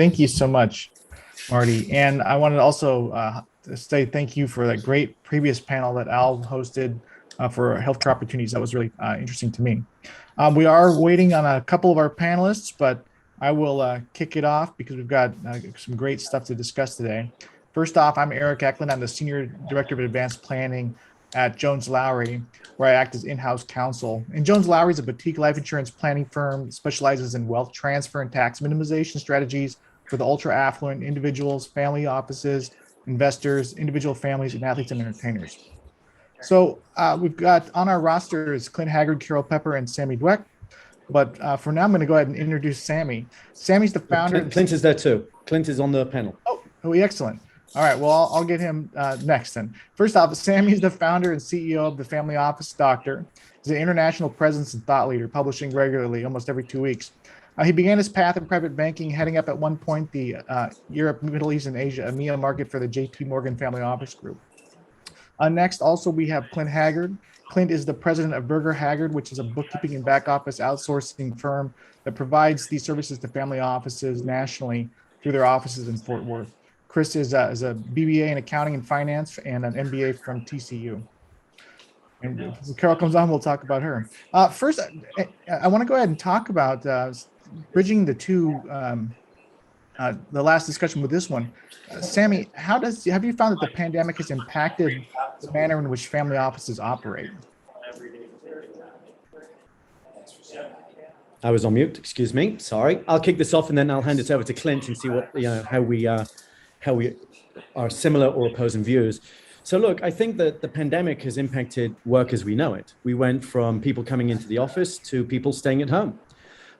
Thank you so much, Marty. And I wanted to also to say thank you for that great previous panel that Al hosted for healthcare opportunities. That was really interesting to me. We are waiting on a couple of our panelists, but I will kick it off because we've got some great stuff to discuss today. First off, I'm Eric Eckland. I'm the Senior Director of Advanced Planning at Jones Lowry, where I act as in-house counsel. And Jones Lowry is a boutique life insurance planning firm that specializes in wealth transfer and tax minimization strategies for the ultra affluent individuals, family offices, investors, individual families, and athletes and entertainers. So we've got on our roster is Clint Haggard, Carol Pepper, and Samy Dwek. But for now, I'm going to go ahead and introduce Samy. Samy's the founder. Clint is there too. Clint is on the panel. Oh, excellent. All right, well, I'll get him next then. First off, Samy is the founder and CEO of the Family Office Doctor. He's an international presence and thought leader, publishing regularly, almost every 2 weeks. He began his path in private banking, heading up at one point the Europe, Middle East, and Asia EMEA market for the JP Morgan Family Office Group. Next, also, we have Clint Haggard. Clint is the president of Burgher Haggard, which is a bookkeeping and back office outsourcing firm that provides these services to family offices nationally through their offices in Fort Worth. Chris is a BBA in accounting and finance and an MBA from TCU. And when Carol comes on, we'll talk about her. First, I want to go ahead and talk about bridging the two, the last discussion with this one. Samy, have you found that the pandemic has impacted the manner in which family offices operate? I was on mute, excuse me, sorry. I'll kick this off and then I'll hand it over to Clint and see what, how we are similar or opposing views. So look, I think that the pandemic has impacted work as we know it. We went from people coming into the office to people staying at home.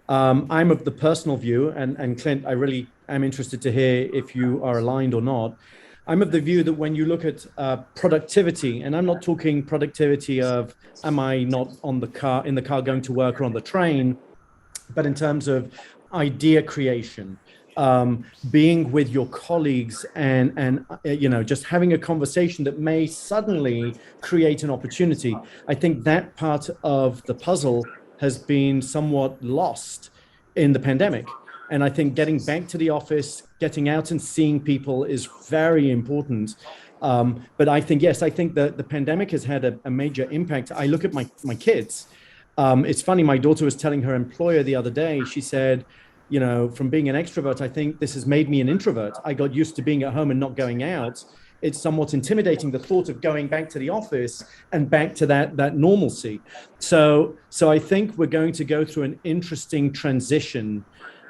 I'm of the personal view, and Clint, I really am interested to hear if you are aligned or not. I'm of the view that when you look at productivity, and I'm not talking productivity of am I not in the car going to work or on the train, but in terms of idea creation, being with your colleagues and just having a conversation that may suddenly create an opportunity. I think that part of the puzzle has been somewhat lost in the pandemic. And I think getting back to the office, getting out and seeing people is very important. But I think, yes, I think that the pandemic has had a major impact. I look at my kids. It's funny, my daughter was telling her employer the other day, she said, from being an extrovert, I think this has made me an introvert. I got used to being at home and not going out. It's somewhat intimidating, the thought of going back to the office and back to that normalcy. So I think we're going to go through an interesting transition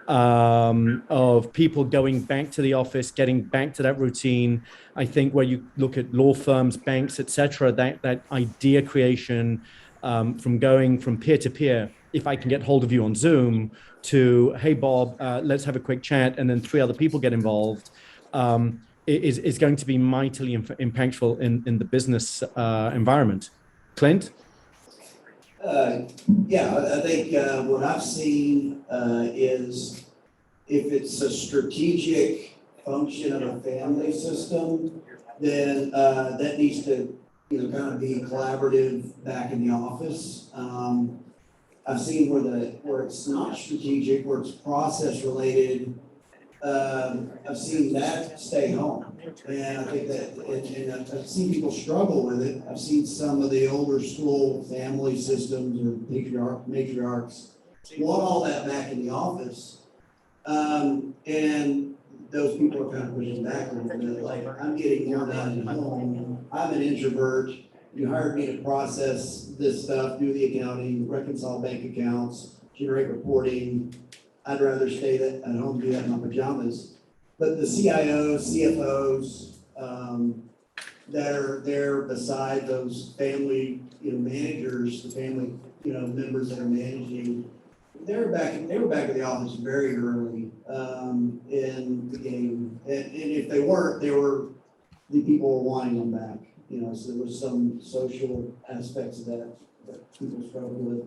of people going back to the office, getting back to that routine. I think where you look at law firms, banks, etc., that idea creation from going from peer to peer, if I can get hold of you on Zoom, to, hey, Bob, let's have a quick chat, and then 3 other people get involved, is going to be mightily impactful in the business environment. Clint? Yeah, I think what I've seen is if it's a strategic function of a family system, then that needs to kind of be collaborative back in the office. I've seen where it's not strategic, where it's process related. I've seen that stay home, and I think that, and I've seen people struggle with it. I've seen some of the older school family systems or matriarchs want all that back in the office, and those people are kind of pushing back a little bit. Like, I'm getting more done at home. I'm an introvert. You hired me to process this stuff, do the accounting, reconcile bank accounts, generate reporting. I'd rather stay at home, do that in my pajamas. But the CIOs, CFOs that are there beside those family, managers, the family, members that are managing, they were back at the office very early in the game. And if they weren't, the people were wanting them back. So there was some social aspects of that people struggle with.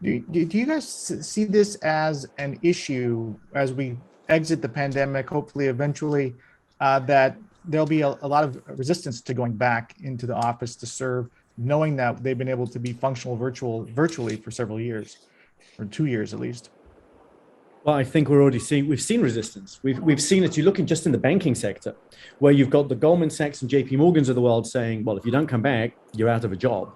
Do you guys see this as an issue as we exit the pandemic, hopefully eventually, that there'll be a lot of resistance to going back into the office to serve, knowing that they've been able to be functional virtually for several years, or 2 years at least? Well, I think we've seen resistance. We've seen it. You look just in the banking sector, where you've got the Goldman Sachs and JP Morgans of the world saying, well, if you don't come back, you're out of a job.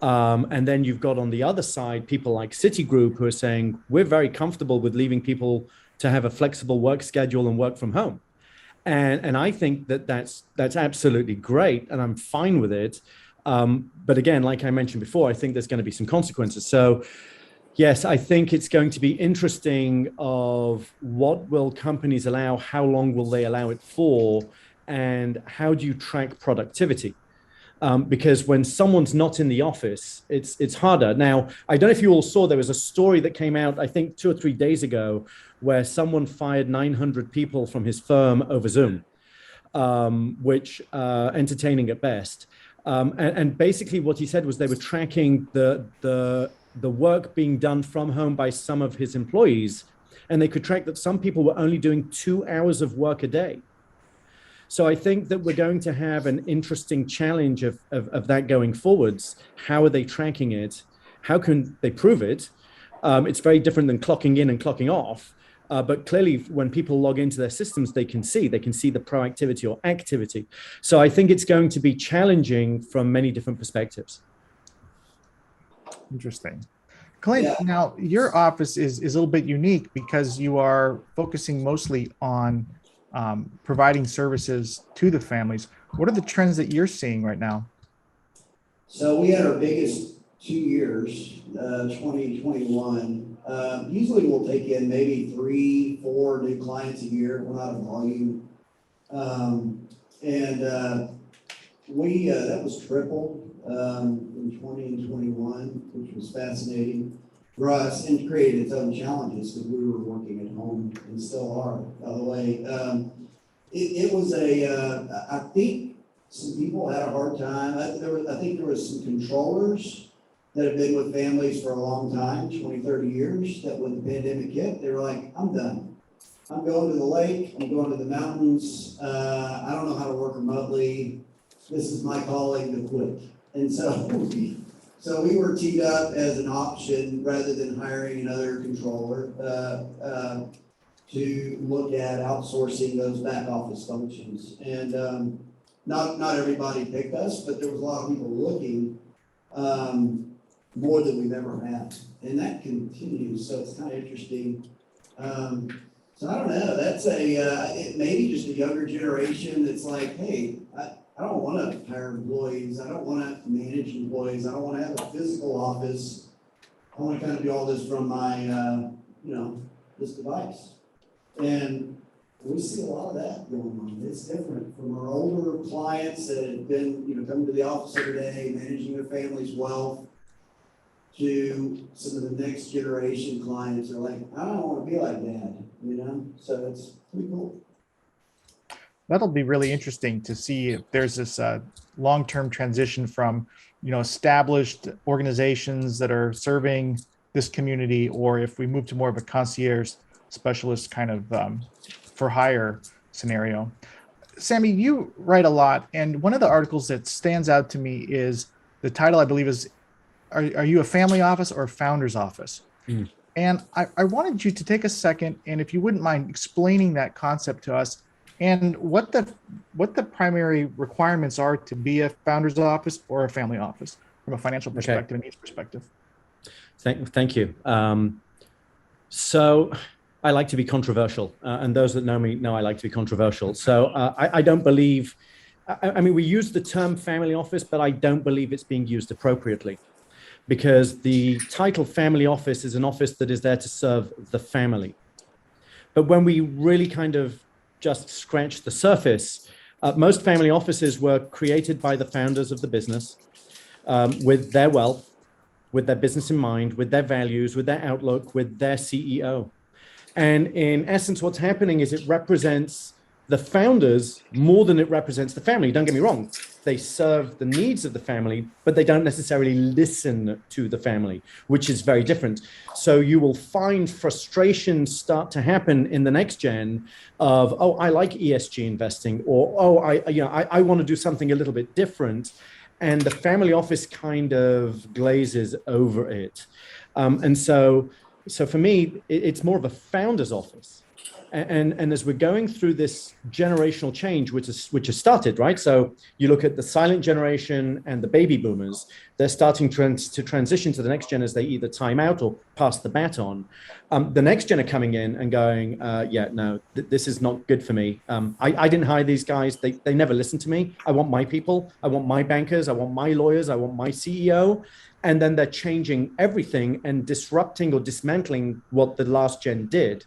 And then you've got on the other side, people like Citigroup who are saying, we're very comfortable with leaving people to have a flexible work schedule and work from home. And I think that's absolutely great. And I'm fine with it. But again, like I mentioned before, I think there's going to be some consequences. So yes, I think it's going to be interesting of what will companies allow, how long will they allow it for, and how do you track productivity? Because when someone's not in the office, it's harder. Now, I don't know if you all saw, there was a story that came out, I think 2 or 3 days ago, where someone fired 900 people from his firm over Zoom, which entertaining at best. And basically what he said was they were tracking the work being done from home by some of his employees, and they could track that some people were only doing 2 hours of work a day. So I think that we're going to have an interesting challenge of that going forwards. How are they tracking it? How can they prove it? It's very different than clocking in and clocking off. But clearly, when people log into their systems, they can see the proactivity or activity. So I think it's going to be challenging from many different perspectives. Interesting. Clint, now your office is a little bit unique because you are focusing mostly on providing services to the families. What are the trends that you're seeing right now? So we had our biggest 2 years, 2021. Usually we'll take in maybe 3-4 new clients a year. We're not a volume. That was triple in 20 and 21, which was fascinating for us and created its own challenges because we were working at home and still are, by the way. I think some people had a hard time. I think there was some controllers that have been with families for a long time, 20, 30 years, that when the pandemic hit, they were like, I'm done. I'm going to the lake, I'm going to the mountains, I don't know how to work remotely. This is my calling to quit. And so we were teed up as an option rather than hiring another controller to look at outsourcing those back office functions. And not everybody picked us, but there was a lot of people looking more than we've ever had. And that continues, so it's kind of interesting. So I don't know, that's maybe just a younger generation that's like, hey, I don't want to hire employees. I don't want to manage employees. I don't want to have a physical office. I want to kind of do all this from my, this device. And we see a lot of that going on. It's different from our older clients that have been, coming to the office every day, managing their family's wealth, to some of the next generation clients are like, I don't want to be like dad, So it's pretty cool. That'll be really interesting to see if there's this long-term transition from, established organizations that are serving this community, or if we move to more of a concierge specialist kind of for hire scenario. Samy, you write a lot, and one of the articles that stands out to me is the title, I believe, is Are you a family office or a founder's office? Mm. And I wanted you to take a second, and if you wouldn't mind explaining that concept to us, and what the primary requirements are to be a founder's office or a family office from a financial perspective and needs perspective. Thank you. So I like to be controversial, and those that know me know I like to be controversial. So I don't believe, we use the term family office, but I don't believe it's being used appropriately, because the title family office is an office that is there to serve the family. But when we really kind of just scratch the surface, most family offices were created by the founders of the business with their wealth, with their business in mind, with their values, with their outlook, with their CEO. And in essence, what's happening is it represents the founders more than it represents the family. Don't get me wrong. They serve the needs of the family, but they don't necessarily listen to the family, which is very different. So you will find frustration start to happen in the next gen of, oh, I like ESG investing, or, oh, I want to do something a little bit different. And the family office kind of glazes over it. And so So for me, it's more of a founder's office. And as we're going through this generational change, which has started, right? So you look at the silent generation and the baby boomers, they're starting to transition to the next gen as they either time out or pass the baton. The next gen are coming in and going, yeah, no, this is not good for me. I didn't hire these guys. They never listened to me. I want my people. I want my bankers. I want my lawyers. I want my CEO. And then they're changing everything and disrupting or dismantling what the last gen did.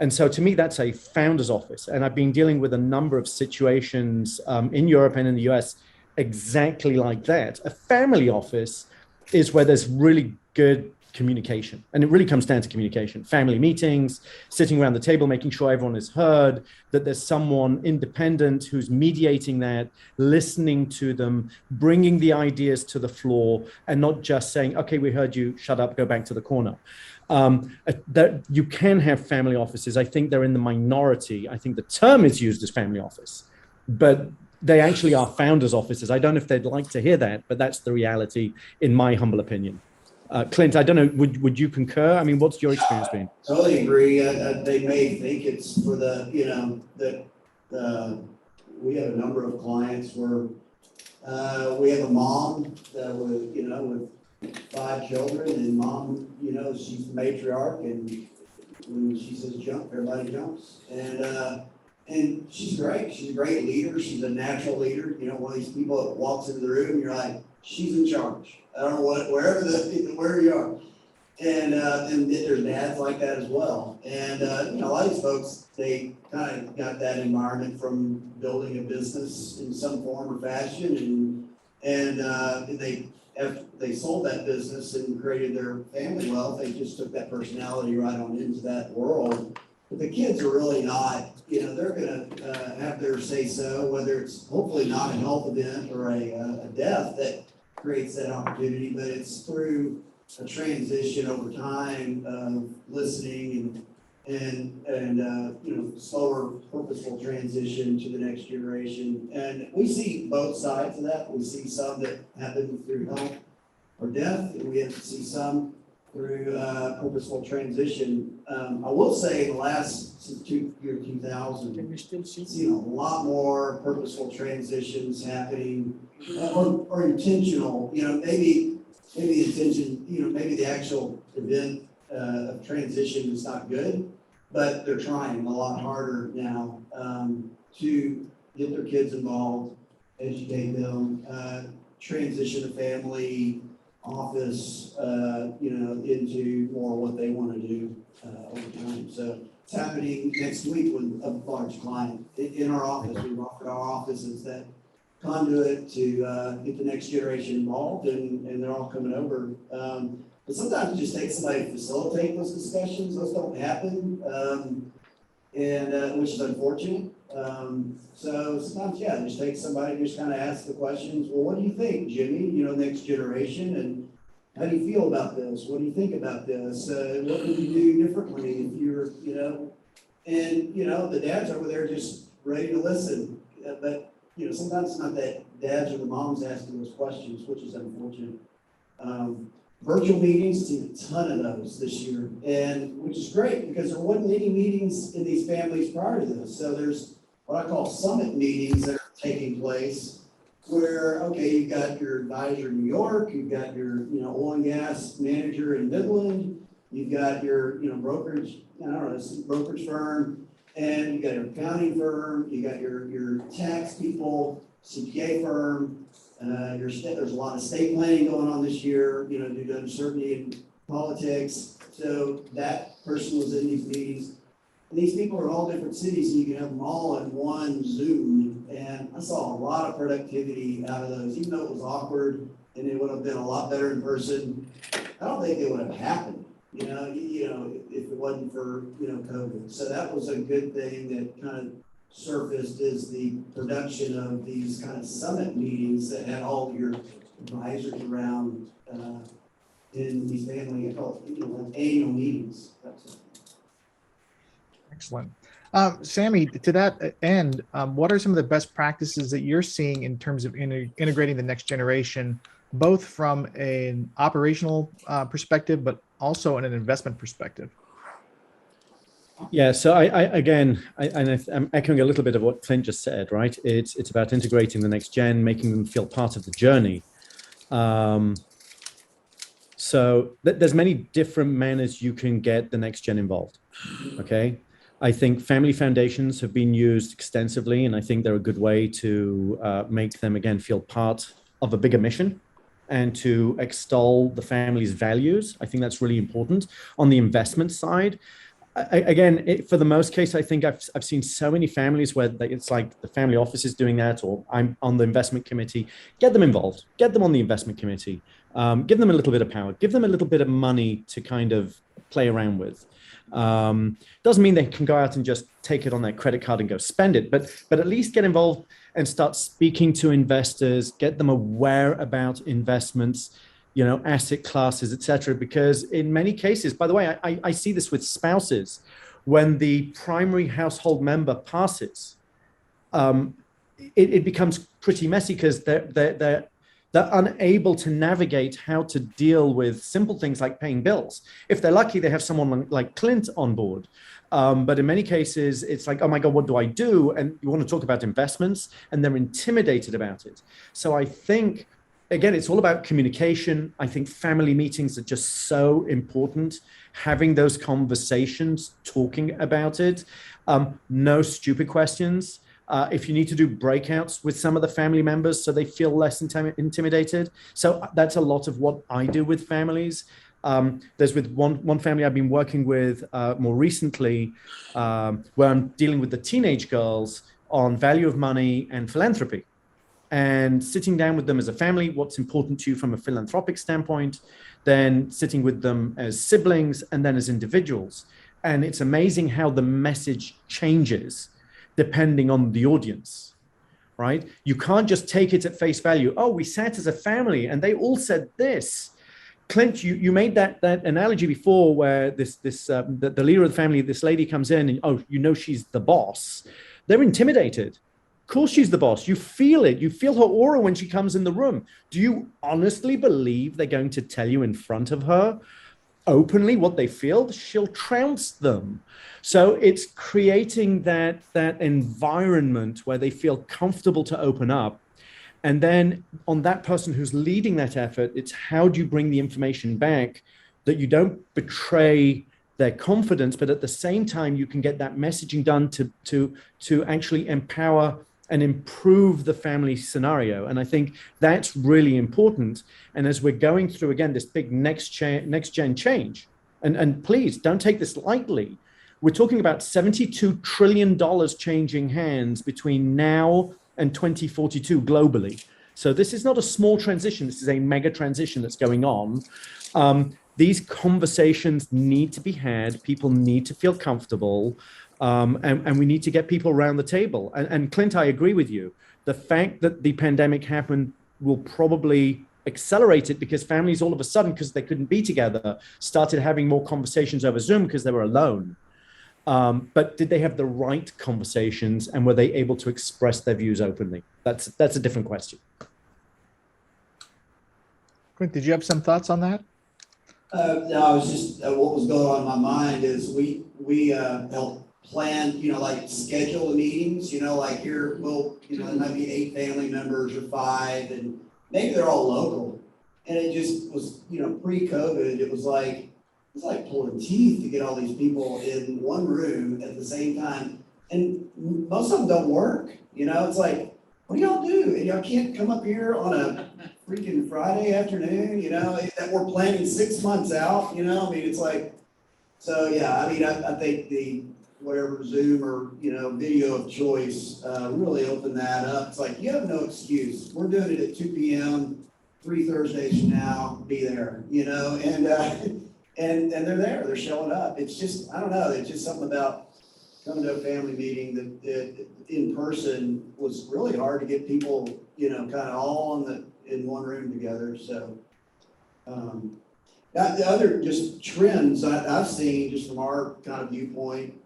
And so to me, that's a founder's office. And I've been dealing with a number of situations in Europe and in the US exactly like that. A family office is where there's really good communication. And it really comes down to communication, family meetings, sitting around the table, making sure everyone is heard, that there's someone independent who's mediating that, listening to them, bringing the ideas to the floor, and not just saying, okay, we heard you, shut up, go back to the corner. That you can have family offices. I think they're in the minority. I think the term is used as family office, but they actually are founders' offices. I don't know if they'd like to hear that, but that's the reality in my humble opinion. Clint, I don't know, would you concur? I mean, what's your experience been? Totally agree. They may think it's for the, we have a number of clients where we have a mom that with 5 children, and mom, she's the matriarch, and when she says jump, everybody jumps. And she's great. She's a great leader. She's a natural leader. One of these people that walks into the room, you're like, she's in charge. I don't know where you are. And there's dads like that as well. And a lot of these folks, they kind of got that environment from building a business in some form or fashion, and after they sold that business and created their family wealth, they just took that personality right on into that world. But the kids are really not, they're going to have their say so, whether it's hopefully not a health event or a death that creates that opportunity, but it's through a transition over time of listening and slower, purposeful transition to the next generation. And we see both sides of that. We see some that happen through health or death, and we have to see some through purposeful transition. I will say since year 2000, seen a lot more purposeful transitions happening or intentional. Maybe the intention, maybe the actual event of transition is not good, but they're trying a lot harder now to get their kids involved, educate them, transition a family office, into more what they want to do over time. So it's happening next week with a large client in our office. We've offered our office as that conduit to get the next generation involved, and they're all coming over. But sometimes it just takes somebody to facilitate those discussions. Those don't happen, and which is unfortunate. So sometimes, it just takes somebody to just kind of ask the questions. Well, what do you think, Jimmy? Next generation, and how do you feel about this? What do you think about this? What would you do differently if you're, and the dads over there just ready to listen. But sometimes it's not that dads or the moms asking those questions, which is unfortunate. Virtual meetings, seen a ton of those this year, and which is great because there wasn't any meetings in these families prior to this. So there's what I call summit meetings that are taking place where, okay, you've got your advisor in New York, you've got your, oil and gas manager in Midland, you've got your, brokerage firm, and you've got your accounting firm, you got your tax people, CPA firm. There's a lot of estate planning going on this year, due to uncertainty in politics. So that person was in these meetings. And these people are in all different cities, and you can have them all in one Zoom. And I saw a lot of productivity out of those, even though it was awkward and it would have been a lot better in person. I don't think it would have happened, if it wasn't for, COVID. So that was a good thing that kind of surfaced is the production of these kind of summit meetings that had all of your advisors around in these family annual meetings. Excellent. Samy, to that end, what are some of the best practices that you're seeing in terms of integrating the next generation both from an operational perspective, but also in an investment perspective? Yeah, so I'm echoing a little bit of what Clint just said, right? It's about integrating the next gen, making them feel part of the journey. So there's many different manners you can get the next gen involved. Okay. I think family foundations have been used extensively, and I think they're a good way to make them again feel part of a bigger mission and to extol the family's values. I think that's really important. On the investment side, for the most case, I think I've seen so many families where it's like the family office is doing that, or I'm on the investment committee. Get them involved. Get them on the investment committee. Give them a little bit of power. Give them a little bit of money to kind of play around with. Doesn't mean they can go out and just take it on their credit card and go spend it, but at least get involved and start speaking to investors. Get them aware about investments, asset classes, etc. Because in many cases, by the way, I see this with spouses, when the primary household member passes, it becomes pretty messy because they're unable to navigate how to deal with simple things like paying bills. If they're lucky, they have someone like Clint on board. But in many cases, it's like, oh my God, what do I do? And you want to talk about investments, and they're intimidated about it. So I think, again, it's all about communication. I think family meetings are just so important. Having those conversations, talking about it, no stupid questions. If you need to do breakouts with some of the family members so they feel less intimidated. So that's a lot of what I do with families. There's with one family I've been working with more recently, where I'm dealing with the teenage girls on value of money and philanthropy. And sitting down with them as a family, what's important to you from a philanthropic standpoint, then sitting with them as siblings and then as individuals. And it's amazing how the message changes depending on the audience, right? You can't just take it at face value. Oh, we sat as a family and they all said this. Clint, you made that analogy before where the leader of the family, this lady comes in and, she's the boss. They're intimidated. Of course she's the boss. You feel it. You feel her aura when she comes in the room. Do you honestly believe they're going to tell you in front of her openly what they feel? She'll trounce them. So it's creating that environment where they feel comfortable to open up. And then on that person who's leading that effort, it's how do you bring the information back that you don't betray their confidence, but at the same time, you can get that messaging done to actually empower and improve the family scenario. And I think that's really important. And as we're going through, again, this big next gen change, and please don't take this lightly. We're talking about $72 trillion changing hands between now and 2042 globally. So this is not a small transition. This is a mega transition that's going on. These conversations need to be had. People need to feel comfortable. And we need to get people around the table. And Clint, I agree with you. The fact that the pandemic happened will probably accelerate it because families all of a sudden, because they couldn't be together, started having more conversations over Zoom because they were alone. But did they have the right conversations, and were they able to express their views openly? That's a different question. Clint, did you have some thoughts on that? No, I was just, what was going on in my mind is we help plan, like schedule the meetings, like here, there might be 8 family members or 5, and maybe they're all local. And it just was, pre-COVID, it was like pulling teeth to get all these people in one room at the same time. And most of them don't work, it's like, what do y'all do? And y'all can't come up here on a freaking Friday afternoon, that we're planning 6 months out, it's like, so yeah, I think the whatever Zoom or, video of choice, really opened that up. It's like, you have no excuse. We're doing it at 2 p.m., 3 Thursdays from now, be there, and they're there, they're showing up. It's just, I don't know, it's just something about coming to a family meeting that in person was really hard to get people, kind of all in one room together. So, the other just trends I've seen just from our kind of viewpoint,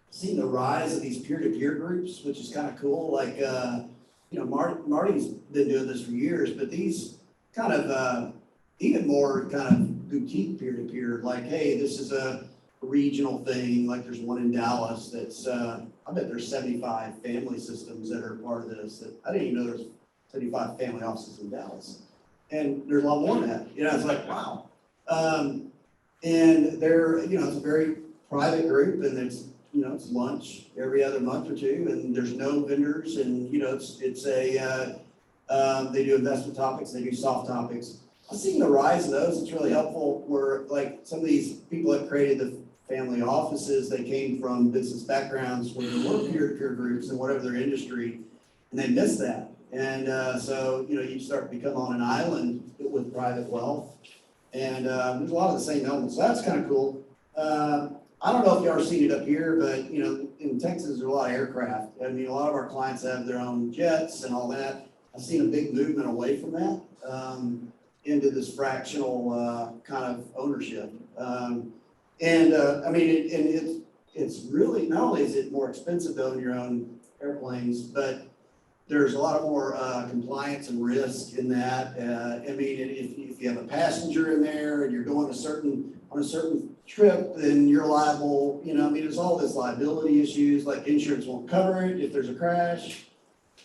seen the rise of these peer-to-peer groups, which is kind of cool. Like, Marty's been doing this for years, but these kind of even more kind of boutique peer-to-peer, like, hey, this is a regional thing, like there's one in Dallas that's, I bet there's 75 family systems that are part of this. That I didn't even know there's 75 family offices in Dallas. And there's a lot more than that. It's like, wow. And they're, it's a very private group, and it's, it's lunch every other month or two, and there's no vendors, and, it's a, they do investment topics, they do soft topics. I've seen the rise of those. It's really helpful where, like, some of these people that created the family offices, they came from business backgrounds where there were peer-to-peer groups in whatever their industry, and they missed that. And so, you start to become on an island with private wealth, and there's a lot of the same elements. So that's kind of cool. I don't know if y'all are seeing it up here, but, in Texas, there's a lot of aircraft. I mean, a lot of our clients have their own jets and all that. I've seen a big movement away from that into this fractional kind of ownership. I mean, it's really, not only is it more expensive to own your own airplanes, but there's a lot more compliance and risk in that. I mean, if you have a passenger in there and you're going on a certain trip, then you're liable. I mean, there's all this liability issues, like insurance won't cover it if there's a crash.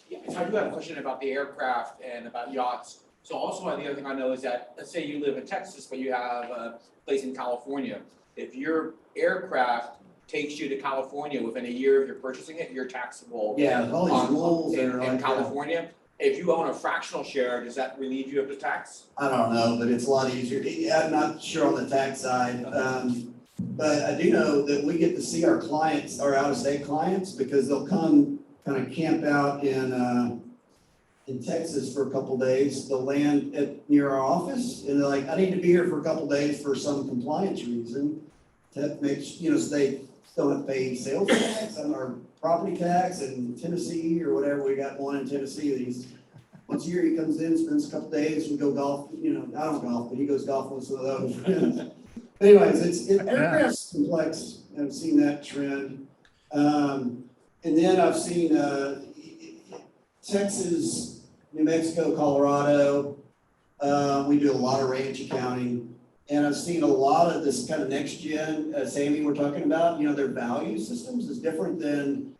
Yeah, so I do have a question about the aircraft and about yachts. So also, the other thing I know is that, let's say you live in Texas, but you have a place in California. If your aircraft takes you to California within a year of your purchasing it, you're taxable. Yeah, all these rules in like California. If you own a fractional share, does that relieve you of the tax? I don't know, but it's a lot easier. I'm not sure on the tax side. But I do know that we get to see our clients, our out-of-state clients, because they'll come kind of camp out in Texas for a couple days. They'll land near our office, and they're like, I need to be here for a couple days for some compliance reason. To make, so they don't have to pay sales tax on our property tax in Tennessee or whatever. We got one in Tennessee. Once a year he comes in, spends a couple days, we go golf. I don't golf, but he goes golfing with some of those friends. Anyways, aircraft's complex. I've seen that trend. And then I've seen Texas, New Mexico, Colorado. We do a lot of ranch accounting. And I've seen a lot of this kind of next gen, Samy we're talking about, their value systems is different than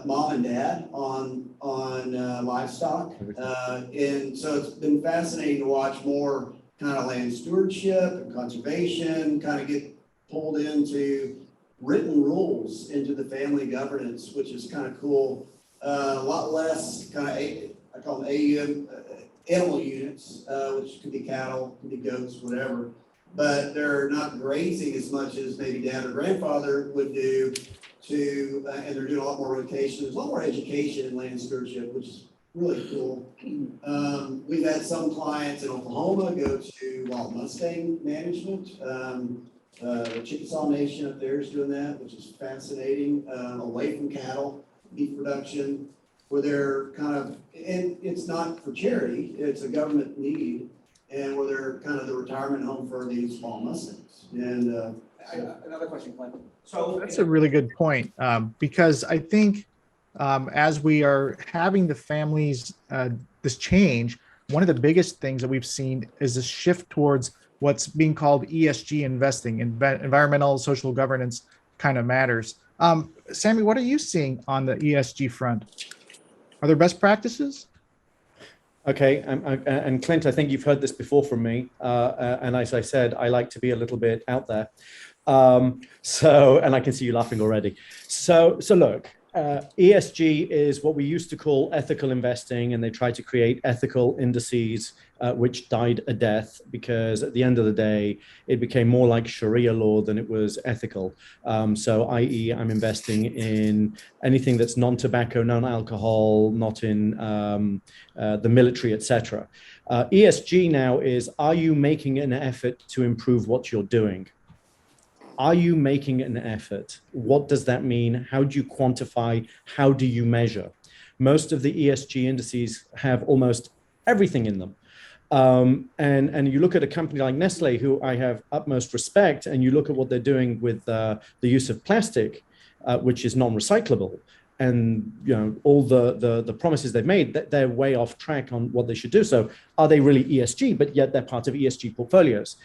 mom and dad on livestock. And so it's been fascinating to watch more kind of land stewardship and conservation kind of get pulled into written rules into the family governance, which is kind of cool. A lot less kind of, I call them AUM, animal units, which could be cattle, could be goats, whatever, but they're not grazing as much as maybe dad or grandfather would do and they're doing a lot more rotation. There's a lot more education in land stewardship, which is really cool. We've had some clients in Oklahoma go to wild Mustang management. The Chickasaw Nation up there is doing that, which is fascinating, away from cattle, beef production, where they're kind of, and it's not for charity, it's a government need, and where they're kind of the retirement home for these small Mustangs. And Another question, Clint. So that's a really good point, because I think as we are having the families, this change, one of the biggest things that we've seen is a shift towards what's being called ESG investing, environmental, social governance kind of matters. Samy, what are you seeing on the ESG front? Are there best practices? Okay, and Clint, I think you've heard this before from me, and as I said, I like to be a little bit out there. And I can see you laughing already. So look, ESG is what we used to call ethical investing, and they tried to create ethical indices, which died a death because at the end of the day, it became more like Sharia law than it was ethical. So i.e. I'm investing in anything that's non-tobacco, non-alcohol, not in the military, etc. ESG now is, are you making an effort to improve what you're doing? Are you making an effort? What does that mean? How do you quantify? How do you measure? Most of the ESG indices have almost everything in them. And you look at a company like Nestle, who I have utmost respect, and you look at what they're doing with the use of plastic, which is non-recyclable. and all the promises they've made, that they're way off track on what they should do. So are they really ESG? But yet they're part of ESG portfolios.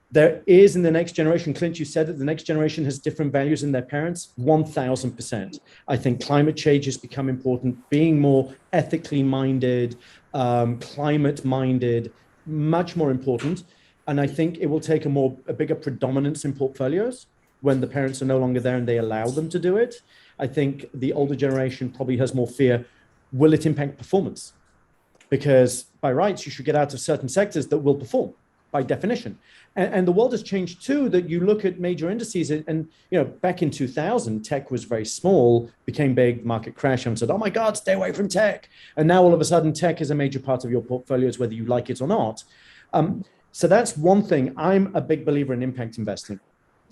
There is in the next generation, Clint, you said that the next generation has different values than their parents, 1000%. I think climate change has become important, being more ethically minded, climate minded, much more important. And I think it will take a bigger predominance in portfolios when the parents are no longer there and they allow them to do it. I think the older generation probably has more fear. Will it impact performance? Because by rights, you should get out of certain sectors that will perform by definition. And the world has changed too, that you look at major indices and back in 2000, tech was very small, became big, market crashed, and said, oh my God, stay away from tech. And now all of a sudden tech is a major part of your portfolios, whether you like it or not. So that's one thing. I'm a big believer in impact investing,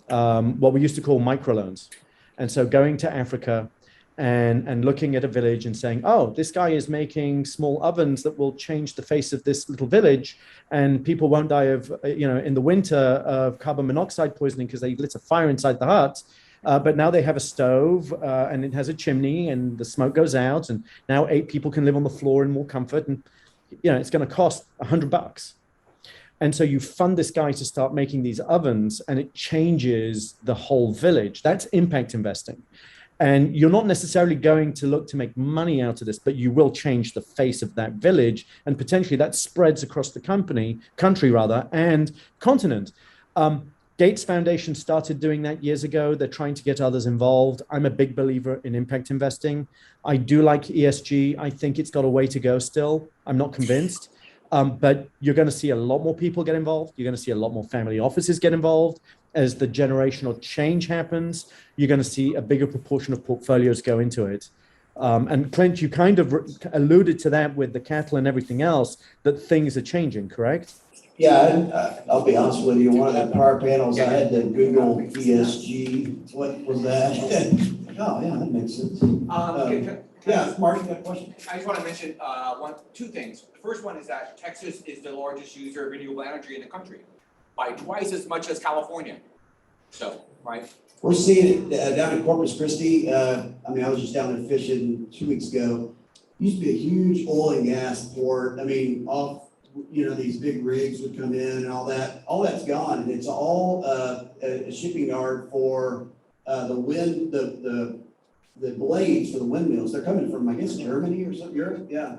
what we used to call microloans. And so going to Africa and looking at a village and saying, oh, this guy is making small ovens that will change the face of this little village, and people won't die of, in the winter of carbon monoxide poisoning because they lit a fire inside the hut. But now they have a stove and it has a chimney and the smoke goes out, and now 8 people can live on the floor in more comfort, and it's going to cost $100. And so you fund this guy to start making these ovens, and it changes the whole village. That's impact investing. And you're not necessarily going to look to make money out of this, but you will change the face of that village, and potentially that spreads across the country and continent. Gates Foundation started doing that years ago. They're trying to get others involved. I'm a big believer in impact investing. I do like ESG. I think it's got a way to go still. I'm not convinced. But you're going to see a lot more people get involved. You're going to see a lot more family offices get involved. As the generational change happens, you're going to see a bigger proportion of portfolios go into it. And Clint, you kind of alluded to that with the cattle and everything else, that things are changing, correct? Yeah, I'll be honest with you, one of the power panels, I had to Google ESG, what was that? Oh, yeah, that makes sense. Yeah, Mark, you got a question? I just want to mention two things. The first one is that Texas is the largest user of renewable energy in the country, by twice as much as California. So, right? We're seeing it down in Corpus Christi. I was just down there fishing 2 weeks ago. Used to be a huge oil and gas port. These big rigs would come in and all that. All that's gone, and it's all a shipping yard for the blades for the windmills. They're coming from, I guess, Germany or something, Europe. Yeah.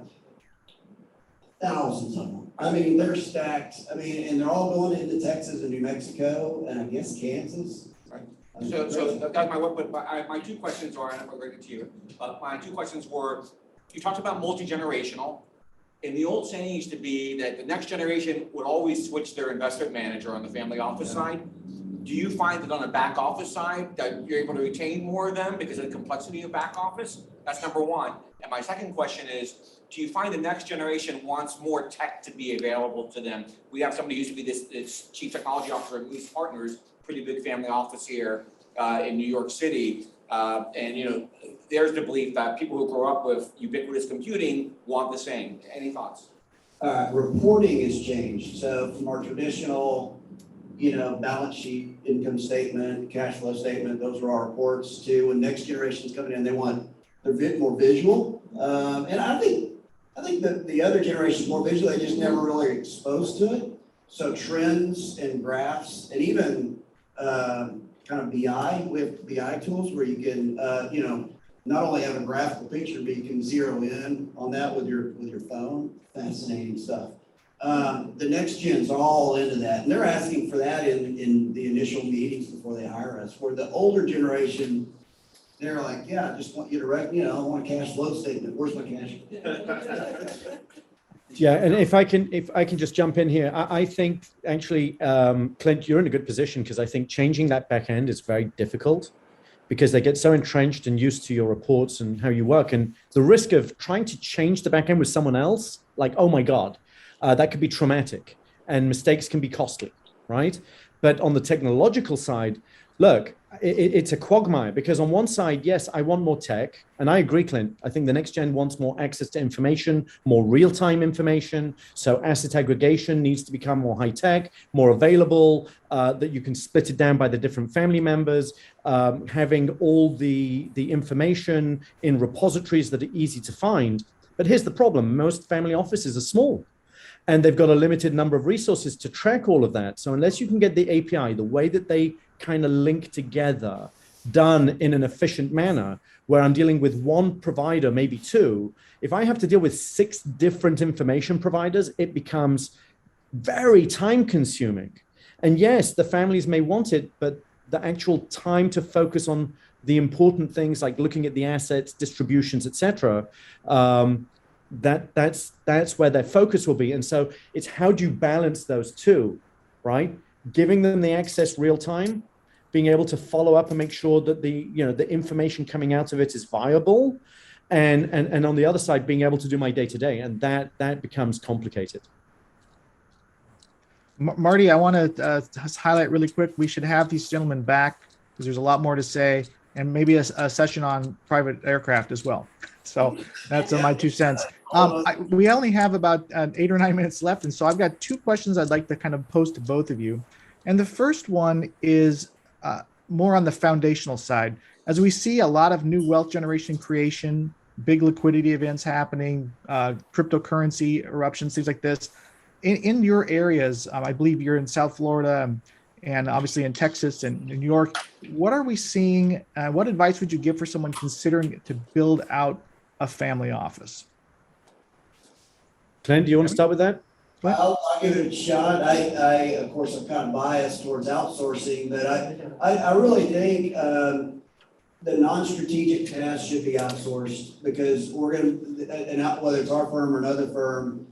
Thousands of them. They're stacked. And they're all going into Texas and New Mexico and I guess Kansas. Right. So that's my two questions are, and I'm going to get to you. My two questions were, you talked about multi-generational. And the old saying used to be that the next generation would always switch their investment manager on the family office side. Do you find that on the back office side that you're able to retain more of them because of the complexity of back office? That's number one. And my second question is, do you find the next generation wants more tech to be available to them? We have somebody who used to be this chief technology officer at Moose Partners, pretty big family office here in New York City. There's the belief that people who grow up with ubiquitous computing want the same. Any thoughts? Reporting has changed. So from our traditional, balance sheet, income statement, cash flow statement, those are our reports too. When next generation's coming in, they're a bit more visual. And I think that the other generation is more visual. They just never really exposed to it. So trends and graphs, and even kind of BI, we have BI tools where you can, not only have a graphical picture, but you can zero in on that with your phone. Fascinating stuff. The next gen's all into that, and they're asking for that in the initial meetings before they hire us. Where the older generation, they're like, yeah, I just want you to I want a cash flow statement. Where's my cash? Yeah, and if I can just jump in here, I think actually, Clint, you're in a good position because I think changing that back end is very difficult because they get so entrenched and used to your reports and how you work, and the risk of trying to change the back end with someone else, like, oh my God, that could be traumatic and mistakes can be costly, right? But on the technological side, Look, it's a quagmire because on one side, yes, I want more tech. And I agree, Clint. I think the next gen wants more access to information, more real-time information. So asset aggregation needs to become more high-tech, more available, that you can split it down by the different family members, having all the information in repositories that are easy to find. But here's the problem. Most family offices are small. And they've got a limited number of resources to track all of that. So unless you can get the API, the way that they kind of link together, done in an efficient manner, where I'm dealing with one provider, maybe two, if I have to deal with 6 different information providers, it becomes very time consuming. And yes, the families may want it, but the actual time to focus on the important things like looking at the assets, distributions, etc., that's where their focus will be. And so it's how do you balance those two, right? Giving them the access real time, being able to follow up and make sure that the information coming out of it is viable, and on the other side, being able to do my day to day, and that becomes complicated. Marty, I want to highlight really quick. We should have these gentlemen back because there's a lot more to say, and maybe a session on private aircraft as well. So that's my 2 cents. We only have about 8 or 9 minutes left. And so I've got 2 questions I'd like to kind of pose to both of you. And the first one is more on the foundational side. As we see a lot of new wealth generation creation, big liquidity events happening, cryptocurrency eruptions, things like this, in your areas, I believe you're in South Florida and obviously in Texas and New York, what are we seeing? What advice would you give for someone considering to build out a family office? Clint, do you want to start with that? I'll give it a shot. I of course, I'm kind of biased towards outsourcing, but I really think the non-strategic tasks should be outsourced because we're going to, and whether it's our firm or another firm,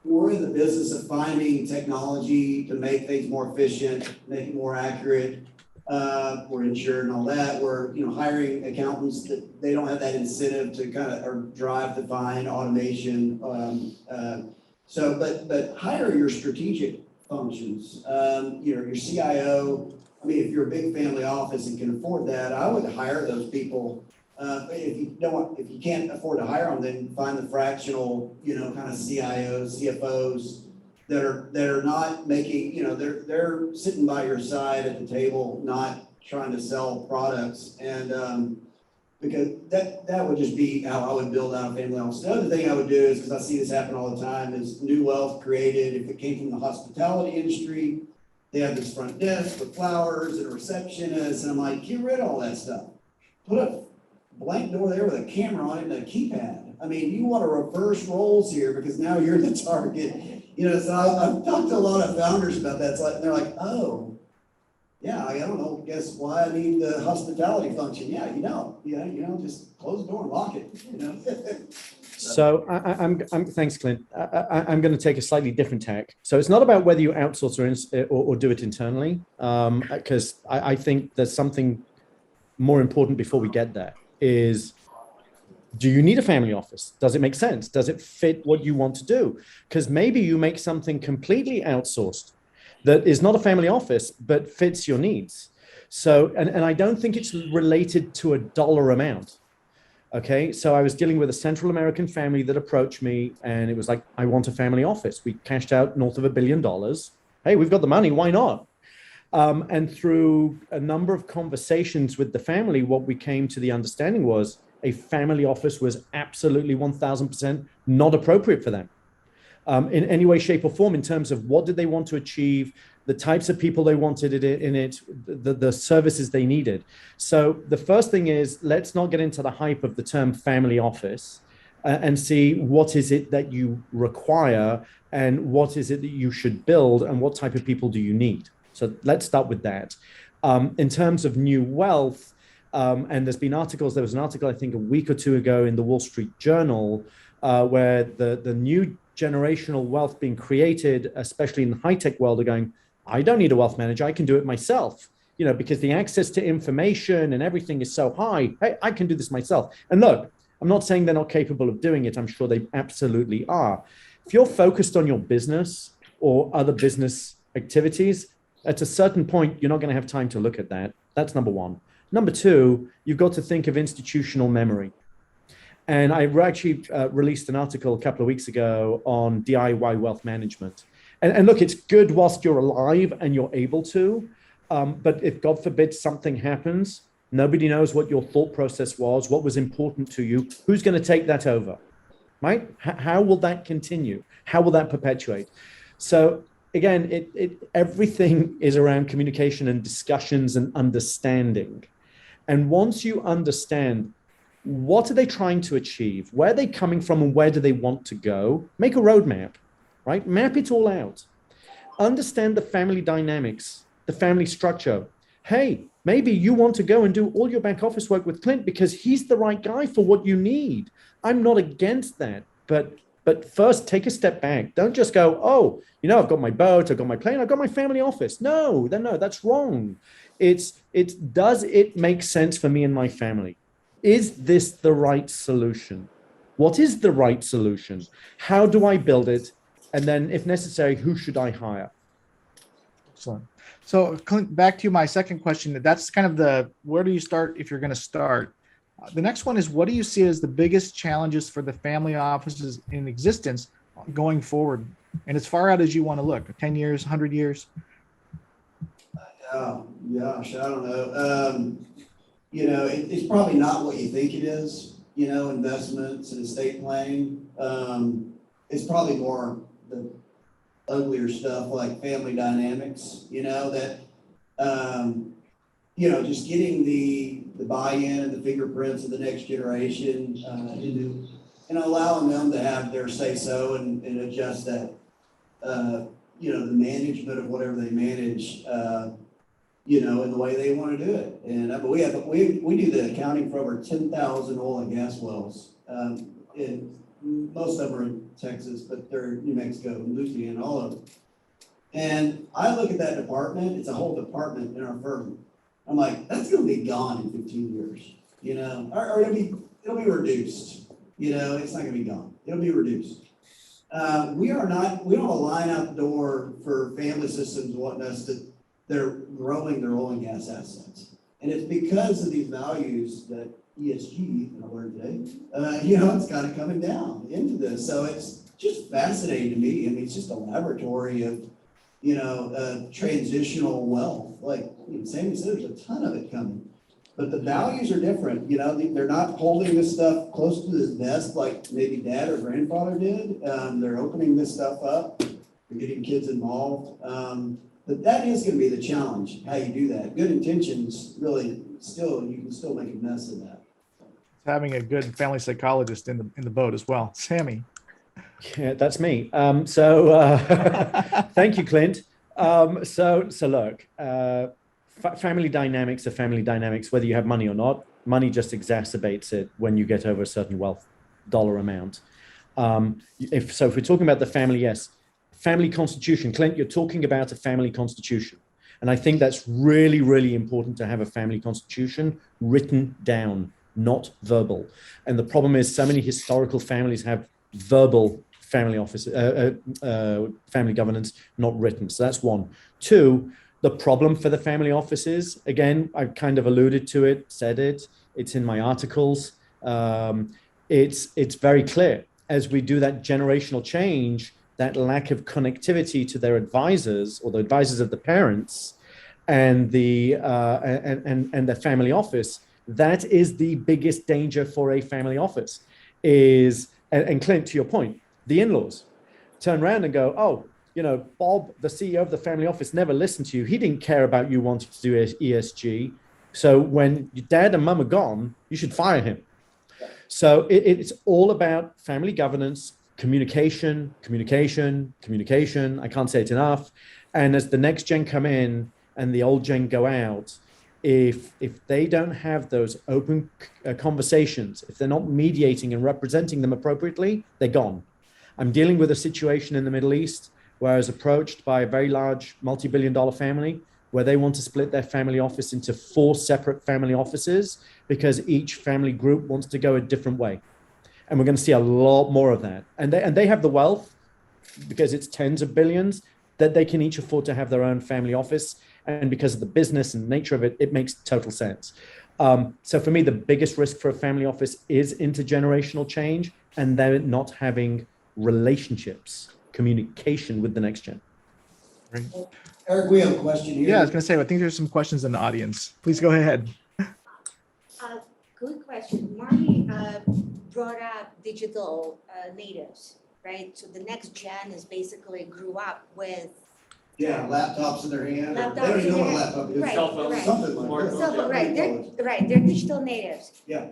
we're in the business of finding technology to make things more efficient, make it more accurate. We're insured and all that. We're hiring accountants that they don't have that incentive to kind of or drive to find automation. But hire your strategic functions. Your CIO. I mean, if you're a big family office and can afford that, I would hire those people. If you can't afford to hire them, then find the fractional, kind of CIOs, CFOs that are not making, they're sitting by your side at the table, not trying to sell products. And because that would just be how I would build out a family office. The other thing I would do is, because I see this happen all the time, is new wealth created. If it came from the hospitality industry, they have this front desk with flowers and a receptionist, and I'm like, get rid of all that stuff. Put a blank door there with a camera on it and a keypad. I mean, you want to reverse roles here because now you're the target. So I've talked to a lot of founders about that. And they're like, oh, yeah, I don't know, guess why I need the hospitality function. Yeah, just close the door and lock it, So I'm thanks, Clint. I'm going to take a slightly different tack. So it's not about whether you outsource or do it internally, because I think there's something more important before we get there. Is, do you need a family office? Does it make sense? Does it fit what you want to do? Because maybe you make something completely outsourced that is not a family office, but fits your needs. So, and I don't think it's related to a dollar amount. Okay, so I was dealing with a Central American family that approached me and it was like, I want a family office. We cashed out north of $1 billion. Hey, we've got the money, why not? And through a number of conversations with the family, what we came to the understanding was a family office was absolutely 1000% not appropriate for them in any way, shape or form in terms of what did they want to achieve, the types of people they wanted in it, the services they needed. So the first thing is, let's not get into the hype of the term family office and see what is it that you require and what is it that you should build and what type of people do you need. So let's start with that. In terms of new wealth, and there was an article, I think a week or two ago in the Wall Street Journal, where the new generational wealth being created, especially in the high-tech world, are going, I don't need a wealth manager, I can do it myself. Because the access to information and everything is so high, hey, I can do this myself. And look, I'm not saying they're not capable of doing it. I'm sure they absolutely are. If you're focused on your business or other business activities, At a certain point, you're not going to have time to look at that. That's number one. Number two, you've got to think of institutional memory. And I actually released an article a couple of weeks ago on DIY wealth management. And look, it's good whilst you're alive and you're able to. But if, God forbid, something happens, nobody knows what your thought process was, what was important to you, who's going to take that over, right? How will that continue? How will that perpetuate? So again, everything is around communication and discussions and understanding. And once you understand what are they trying to achieve, where are they coming from, and where do they want to go, make a roadmap, right? Map it all out. Understand the family dynamics, the family structure. Hey, maybe you want to go and do all your back office work with Clint because he's the right guy for what you need. I'm not against that, but first take a step back. Don't just go, oh, I've got my boat, I've got my plane, I've got my family office. No, that's wrong. Does it make sense for me and my family? Is this the right solution? What is the right solution? How do I build it? And then if necessary, who should I hire? Excellent. So Clint, back to you, my second question. That's kind of where do you start if you're going to start? The next one is, what do you see as the biggest challenges for the family offices in existence going forward? And as far out as you want to look, 10 years, 100 years? Gosh, I don't know. It's probably not what you think it is, investments and estate planning. It's probably more the uglier stuff like family dynamics, just getting the buy-in and the fingerprints of the next generation into, and allowing them to have their say-so and adjust that, the management of whatever they manage, in the way they want to do it. And but we do the accounting for over 10,000 oil and gas wells. And most of them are in Texas, but they're New Mexico, Louisiana, all of them. And I look at that department, it's a whole department in our firm. I'm like, that's going to be gone in 15 years, or it'll be reduced. It's not going to be gone. It'll be reduced. We don't have a line out the door for family systems wanting us to, they're growing their oil and gas assets. And it's because of these values that ESG, I learned today, it's kind of coming down into this. So it's just fascinating to me. I mean, it's just a laboratory of, transitional wealth. Like Samy said, there's a ton of it coming. But the values are different. They're not holding this stuff close to this vest like maybe dad or grandfather did. They're opening this stuff up. They're getting kids involved. But that is going to be the challenge, how you do that. Good intentions, really, you can still make a mess of that. Having a good family psychologist in the boat as well. Samy. Yeah, that's me. Thank you, Clint. So look, family dynamics are family dynamics, whether you have money or not. Money just exacerbates it when you get over a certain wealth dollar amount. If we're talking about the family, yes. Family constitution. Clint, you're talking about a family constitution. And I think that's really, really important to have a family constitution written down, not verbal. And the problem is so many historical families have verbal family office, family governance, not written. So that's one. Two, the problem for the family offices, again, I've kind of alluded to it, said it, it's in my articles. It's very clear as we do that generational change, that lack of connectivity to their advisors or the advisors of the parents and the family office, that is the biggest danger for a family office is, and Clint, to your point, the in-laws turn around and go, oh, Bob, the CEO of the family office never listened to you. He didn't care about you wanting to do ESG. So when your dad and mum are gone, you should fire him. So it's all about family governance, communication. I can't say it enough. And as the next gen come in and the old gen go out, if they don't have those open conversations, if they're not mediating and representing them appropriately, they're gone. I'm dealing with a situation in the Middle East where I was approached by a very large multi-billion-dollar family where they want to split their family office into 4 separate family offices because each family group wants to go a different way. And we're going to see a lot more of that. And they have the wealth because it's tens of billions. that they can each afford to have their own family office. And because of the business and nature of it, it makes total sense. So for me, the biggest risk for a family office is intergenerational change, and they're not having relationships, communication with the next gen. Great. Eric, we have a question here. Yeah, I was going to say, I think there's some questions in the audience. Please go ahead. Good question. Marty brought up digital natives, right? So the next gen is basically grew up with Yeah, laptops in their hand. Laptops They don't even in know what a their laptop is. Right, Cell phones. right. Something like Smartphones. that. So, right, they're digital natives. Yeah.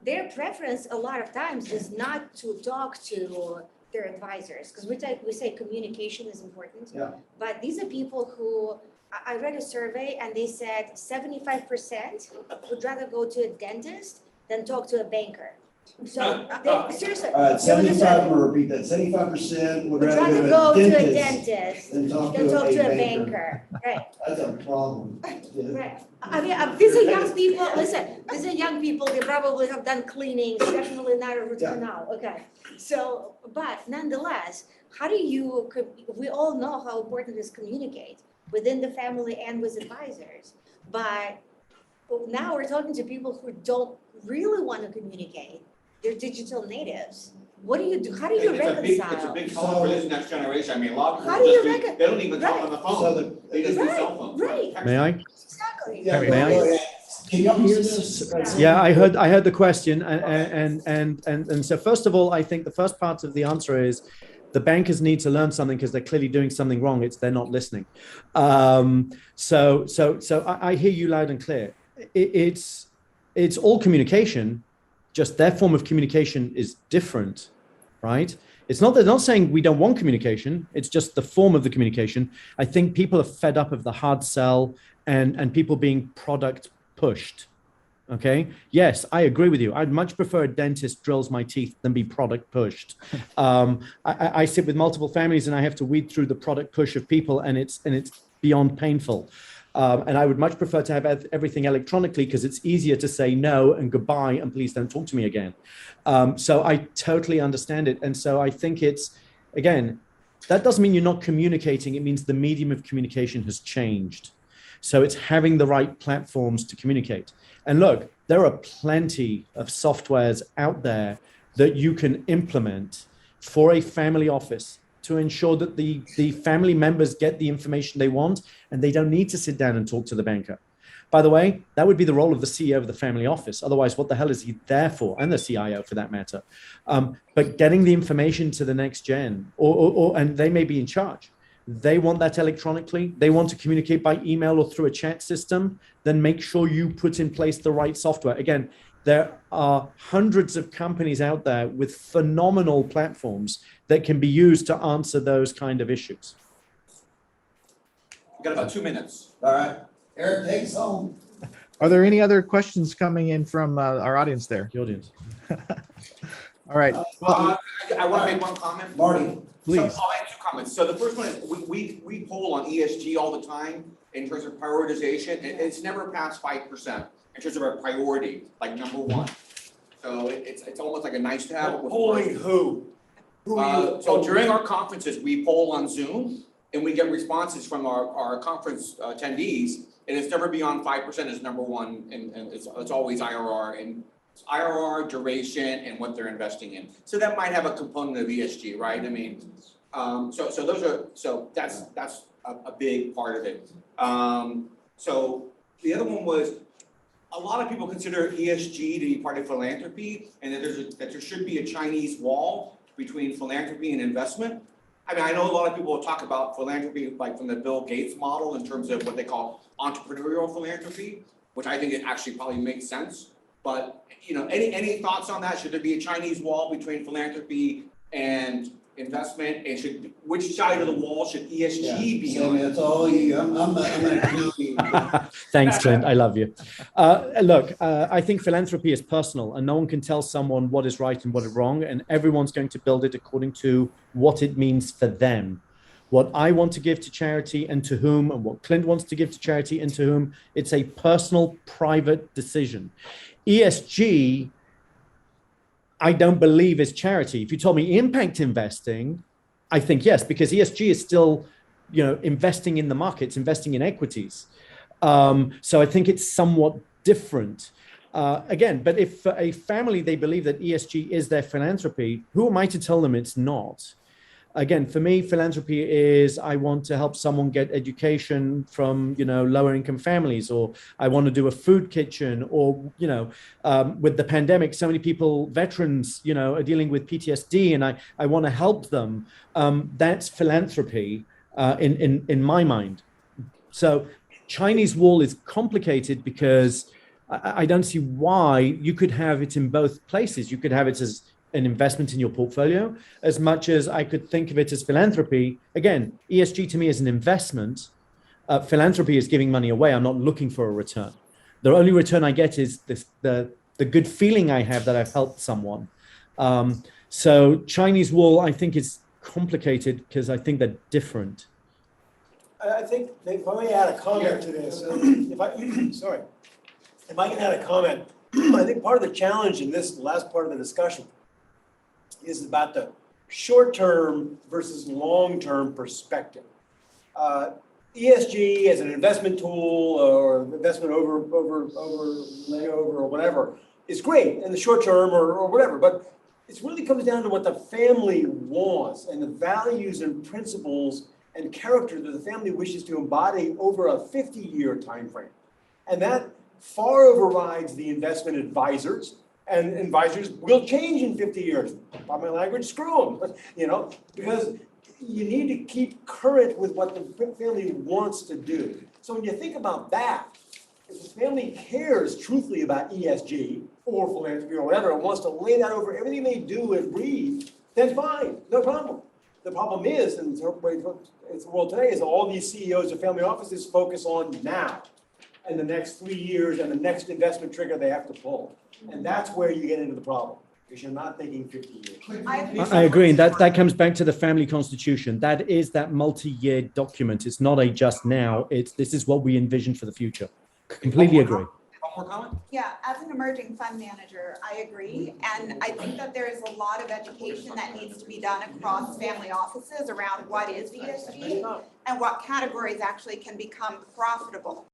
Their preference a lot of times is not to talk to their advisors, because we say communication is important. Yeah. But these are people who, I read a survey and they said 75% would rather go to a dentist than talk to a banker. So, seriously. All right, there was a 75, survey. I'm gonna repeat that, 75% would Would rather go to a dentist dentist than talk than to talk to a banker. banker, right? That's a problem. Yeah. Right. I mean, these are young people, listen, these are young people, they probably have done cleaning, definitely not a root Yeah. canal, okay? So, but nonetheless, how do you, we all know how important it is to communicate within the family and with advisors. But now we're talking to people who don't really want to communicate. They're digital natives. What do you do? How do you It's a reconcile? big call for this next generation. I mean, a lot of How people do you just do, they don't even talk on the So phone. They just do cell phones. Right. May I? Exactly. Yeah, May I? go ahead. Can y'all hear this? Yeah, I heard the question, and so first of all, I think the first part of the answer is the bankers need to learn something because they're clearly doing something wrong. It's they're not listening. So I hear you loud and clear. It's all communication, just their form of communication is different, right? It's not, they're not saying we don't want communication. It's just the form of the communication. I think people are fed up of the hard sell and people being product pushed. Okay. Yes, I agree with you. I'd much prefer a dentist drills my teeth than be product pushed. I sit with multiple families and I have to weed through the product push of people, and it's beyond painful. And I would much prefer to have everything electronically because it's easier to say no and goodbye and please don't talk to me again. So I totally understand it. And so I think it's, again, that doesn't mean you're not communicating. It means the medium of communication has changed. So it's having the right platforms to communicate. And look, there are plenty of softwares out there that you can implement for a family office to ensure that the family members get the information they want and they don't need to sit down and talk to the banker. By the way, that would be the role of the CEO of the family office. Otherwise, what the hell is he there for? And the CIO for that matter. But getting the information to the next gen, and they may be in charge. They want that electronically. They want to communicate by email or through a chat system. Then make sure you put in place the right software. Again, there are hundreds of companies out there with phenomenal platforms that can be used to answer those kind of issues. We've got about 2 minutes. All right, Eric, take us home. Are there any other questions coming in from our audience there? The audience. All right. Well, I want to make one comment. Marty. please. So I'll make 2 comments. So the first one is we poll on ESG all the time in terms of prioritization, and it's never past 5% in terms of our priority, like number 1. So it's almost like a nice to have. Polling who? Who are you? So during our conferences, we poll on Zoom and we get responses from our conference attendees, and it's never beyond 5% is number 1, and it's always IRR and IRR, duration, and what they're investing in. So that might have a component of ESG, right? I mean, so that's a big part of it. So the other one was, a lot of people consider ESG to be part of philanthropy, and that there should be a Chinese wall between philanthropy and investment. I mean, I know a lot of people will talk about philanthropy like from the Bill Gates model in terms of what they call entrepreneurial philanthropy, which I think it actually probably makes sense. But, you know, any thoughts on that? Should there be a Chinese wall between philanthropy and investment? And which side of the wall should ESG be on? Samy, that's all you. I'm gonna you. Thanks, Clint. I love you. Look, I think philanthropy is personal, and no one can tell someone what is right and what is wrong, and everyone's going to build it according to what it means for them. What I want to give to charity and to whom, and what Clint wants to give to charity and to whom, it's a personal, private decision. ESG, I don't believe is charity. If you told me impact investing, I think yes, because ESG is still investing in the markets, investing in equities. So I think it's somewhat different. Again, but if for a family, they believe that ESG is their philanthropy, who am I to tell them it's not? Again, for me, philanthropy is I want to help someone get education from, lower income families, or I want to do a food kitchen, or, with the pandemic, so many people, veterans, are dealing with PTSD, and I want to help them. That's philanthropy in my mind. So Chinese wall is complicated because I don't see why. You could have it in both places. You could have it as an investment in your portfolio, as much as I could think of it as philanthropy. Again, ESG to me is an investment. Philanthropy is giving money away. I'm not looking for a return. The only return I get is the good feeling I have that I've helped someone. So Chinese wall, I think, is complicated because I think they're different. I think, if I may add a comment to this, if I can add a comment, I think part of the challenge in this last part of the discussion is about the short-term versus long-term perspective. ESG as an investment tool or investment over or whatever is great in the short term or whatever, but it really comes down to what the family wants and the values and principles and character that the family wishes to embody over a 50-year time frame. And that far overrides the investment advisors, and advisors will change in 50 years. By my language, screw them, because you need to keep current with what the family wants to do. So when you think about that, if the family cares truthfully about ESG or philanthropy or whatever, and wants to lay that over everything they do and breathe, then fine, no problem. The problem is, and it's the world today, is all these CEOs of family offices focus on now and the next 3 years and the next investment trigger they have to pull. And that's where you get into the problem, because you're not thinking 50 years. I agree. And that comes back to the family constitution. That is that multi-year document. It's not a just now. This is what we envision for the future. Completely agree. One more comment? Yeah, as an emerging fund manager, I agree. And I think that there is a lot of education that needs to be done across family offices around what is ESG and what categories actually can become profitable.